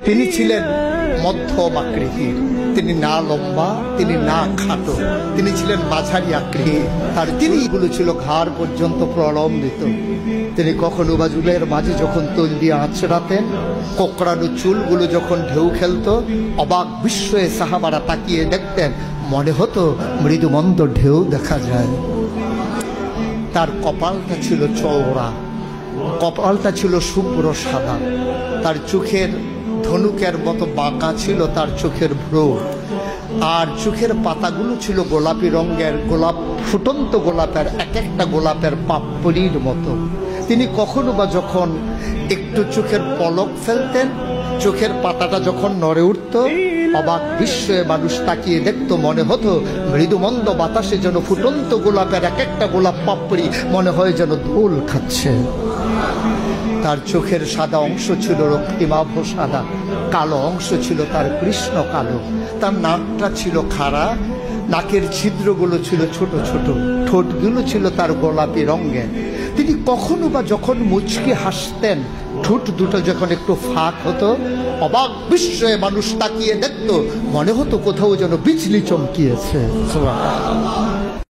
তিনি ছিলেন মধ্যম আকৃতির, তিনি না লম্বা, তিনি না খাটো, তিনি ছিলেন মাঝারি আকৃতির। তার তিনিগুলো ছিল ঘাড় পর্যন্ত প্রলম্বিত। তিনি কখনো বা চুলের মাঝে যখন তৈল দিয়ে আঁচড়াতেন, কোকড়ানো চুলগুলো যখন ঢেউ খেলতো, অবাক বিস্ময়ে সাহাবারা তাকিয়ে দেখতেন, মনে হতো মৃদুমন্দ ঢেউ দেখা যায়। তার কপালটা ছিল চওড়া, কপালটা ছিল শুভ্র সাদা, তার চোখের ধনুকের মতো বাঁকা ছিল তার চোখের ভ্রু, আর চোখের পাতাগুলো ছিল গোলাপি রঙের, গোলাপ ফুটন্ত গোলাপের, এক একটা গোলাপের পাপড়ির মতো। তিনি কখনো বা যখন একটু চোখের পলক ফেলতেন, চোখের পাতাটা যখন নড়ে উঠত, অবাক বিস্ময়ে মানুষ তাকিয়ে দেখতো, মনে হতো মৃদুমন্দ বাতাসে যেন ফুটন্ত গোলাপের এক একটা গোলাপ পাপড়ি মনে হয় যেন দোল খাচ্ছে। তার চোখের সাদা অংশ ছিল রক্তিমাভ সাদা, কালো অংশ ছিল তার কৃষ্ণ কালো। তার নাকটা ছিল খাড়া, নাকের ছিদ্রগুলো ছিল ছোট ছোট, ঠোঁটগুলো ছিল তার গোলাপি রঙের। তিনি কখনো বা যখন মুচকি হাসতেন, ঠোঁট দুটো যখন একটু ফাঁক হতো, অবাক বিস্ময়ে মানুষ তাকিয়ে দেখতো, মনে হতো কোথাও যেন বিজলি চমকিয়েছে। সুবহানাল্লাহ।